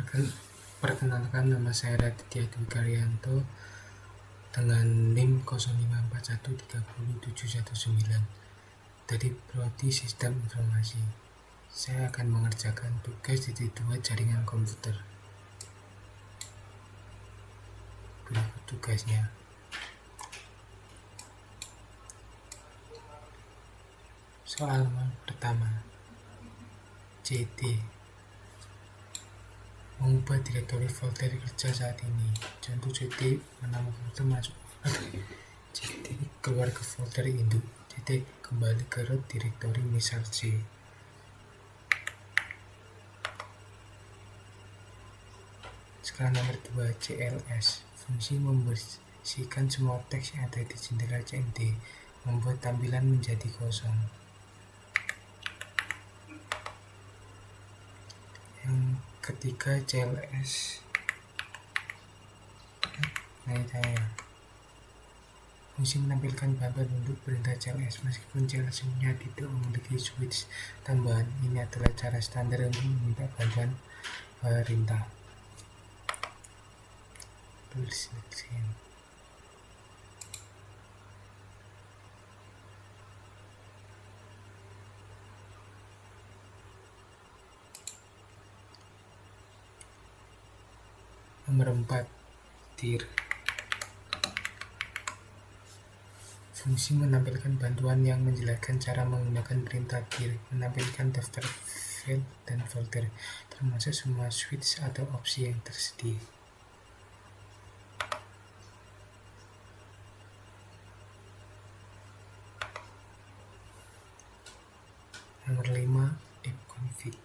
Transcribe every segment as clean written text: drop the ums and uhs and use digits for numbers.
Perkenalkan, nama saya Raditya Dwi Karyanto dengan NIM 0541300719 dari Prodi Sistem Informasi. Saya akan mengerjakan tugas titik 2 jaringan komputer. Berikut tugasnya. Soal pertama, CD mengubah direktori folder kerja saat ini. Contoh CD menambah folder masuk CD keluar ke folder induk, CD kembali ke root direktori misal C. Sekarang nomor 2, CLS, fungsi membersihkan semua teks yang ada di jendela CMD, membuat tampilan menjadi kosong. Yang ketiga, CLS, fungsi menampilkan bantuan untuk perintah CLS meskipun CLS tidak memiliki switch tambahan. Ini adalah cara standar untuk meminta bantuan perintah. Tulis nomor 4, dir, fungsi menampilkan bantuan yang menjelaskan cara menggunakan perintah dir, menampilkan daftar file dan folder, termasuk semua switch atau opsi yang tersedia. Nomor 5, ipconfig,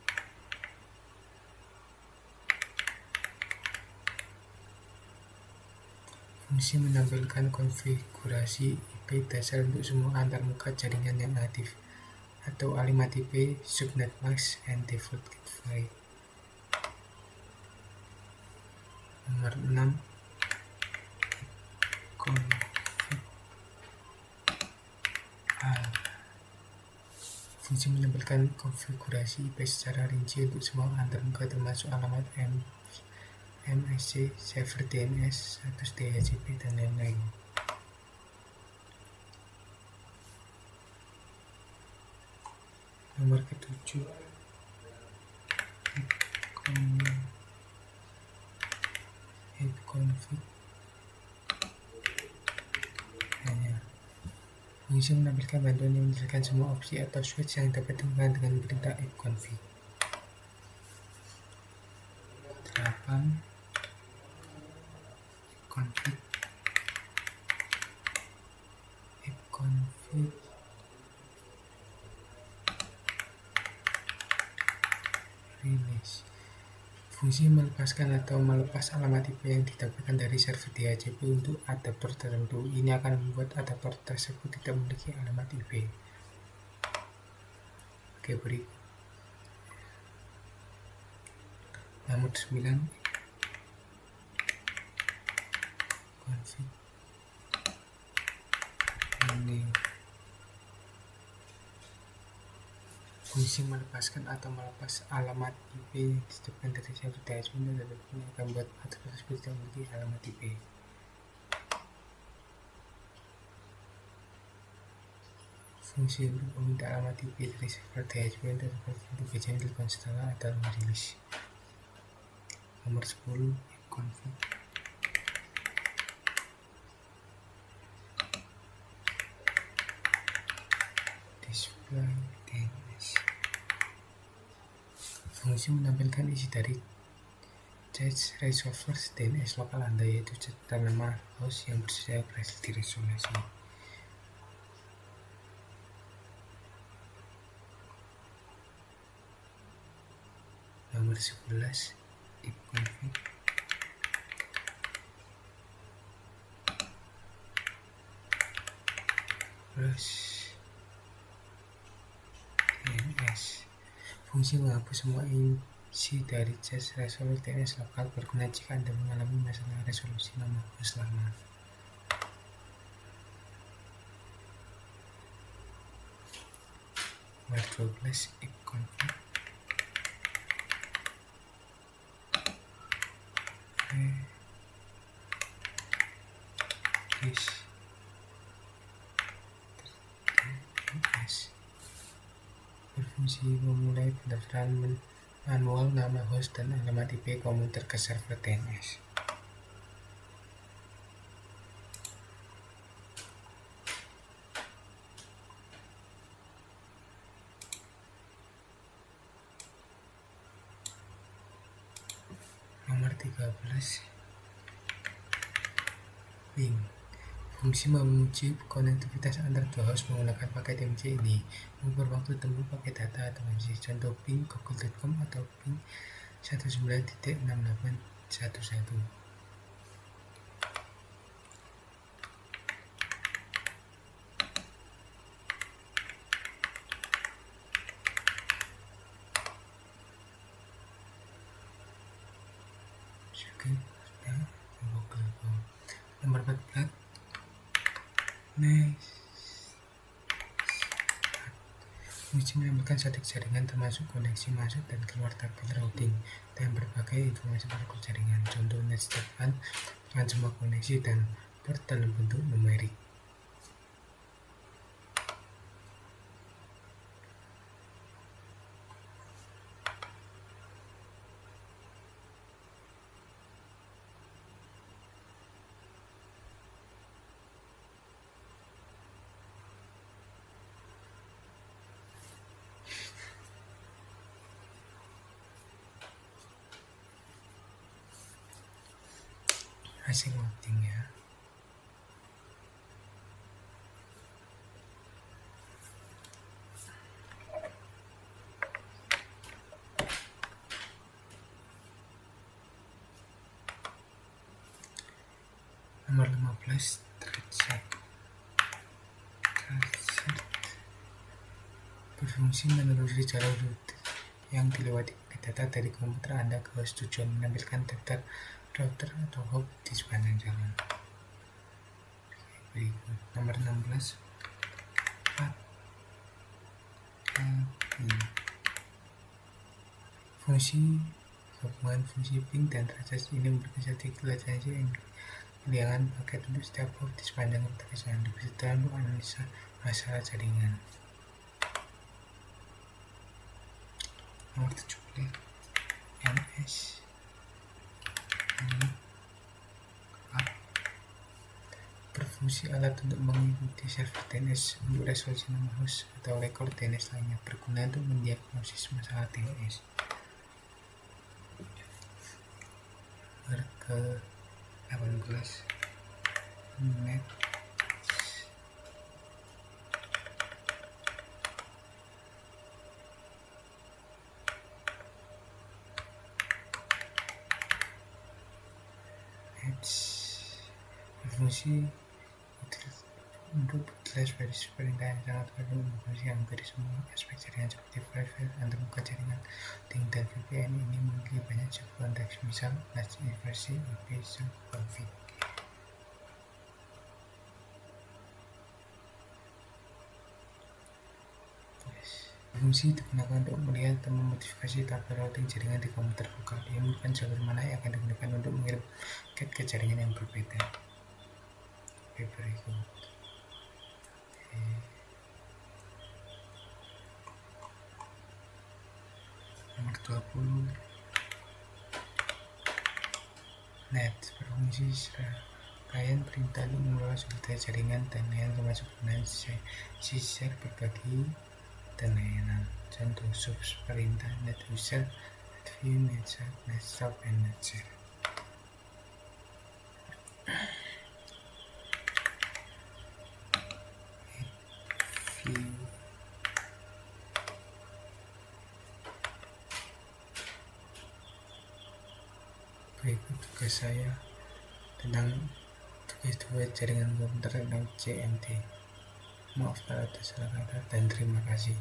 fungsi menampilkan konfigurasi IP dasar untuk semua antarmuka jaringan yang aktif atau alimat IP, subnet mask, and default gateway. Nomor 6, ipconfig al, fungsi menampilkan konfigurasi IP secara rinci untuk semua antarmuka termasuk alamat MSC, server DNS, status DHCP, dan lain-lain. Nomor ke-7, ipconfig hanya, fungsi menampilkan bantuan yang menjelaskan semua opsi atau switch yang dapat digunakan dengan perintah ipconfig. 8, ipconfig release, fungsi melepaskan atau melepas alamat IP yang didapatkan dari server DHCP untuk adaptor tertentu. Ini akan membuat adaptor tersebut tidak memiliki alamat IP. Oke, berikut. Nomor 9, config ini, fungsi melepaskan atau melepas alamat IP yang didapatkan dari server DHCP dan akan membuat adaptor tersebut tidak memiliki alamat IP. Fungsi untuk meminta alamat IP dari server DHCP dan tertentu biasanya dilakukan setelah ada merilis. Nomor 10, ipconfig display DNS, fungsi menampilkan isi dari cache resolver DNS lokal Anda, yaitu catatan nama host yang bersedia berhasil diresolusi. Nomor 11, ipconfig plus DNS, fungsi menghapus semua isi dari cache resolver DNS lokal berguna jika Anda mengalami masalah resolusi nama host lama. Nomor 12, ipconfig DNS. Berfungsi memulai pendaftaran manual nama host dan alamat IP komputer ke server DNS. Nomor 13, ping. Fungsi menguji konektivitas antar dua host menggunakan paket MC ini mengukur waktu tempuh paket data atau MC. Contoh ping google.com atau ping 19.6811. Nomor 14, fungsi menambahkan statik jaringan termasuk koneksi masuk dan keluar tabel routing dan berbagai informasi protokol jaringan. Contoh NetStep-an dengan semua koneksi dan port dalam bentuk numerik. Hasil routingnya. Nomor 15, thread berfungsi menelusuri jalur rute yang dilewati data dari komputer Anda ke host tujuan, menampilkan daftar router atau hop di sepanjang jalan. Berikut nomor 16, fungsi gabungan fungsi ping dan transaksi ini memberikan strategi latensi yang pilihan paket untuk setiap hop di sepanjang rute jalan diperlukan untuk analisa masalah jaringan. Nomor 17, MS berfungsi alat untuk mengikuti server DNS untuk resolusi nama host atau rekor DNS lainnya, berguna untuk mendiagnosis masalah DNS. Nomor ke-18, net berfungsi untuk jelas versi perintah yang sangat baru informasi yang hampir semua aspek jaringan seperti file antarmuka jaringan, link dan VPN ini memiliki banyak sub konteks, misal NAT versi IP subconfig. Fungsi digunakan untuk melihat dan memodifikasi tabel routing jaringan di komputer lokal. Dia menentukan jalur mana yang akan digunakan untuk mengirim paket ke jaringan yang berbeda. Berikut. Nomor 20, net berfungsi serangkaian perintah untuk mengelola sumber daya jaringan dan layanan termasuk penggunaan share berbagi dan layanan. Contoh subs perintah net user, net view, net set, net stop, dan net share. Berikut tugas saya tentang tugas 2 jaringan komputer tentang CMT. Maaf kalau ada salah kata dan terima kasih.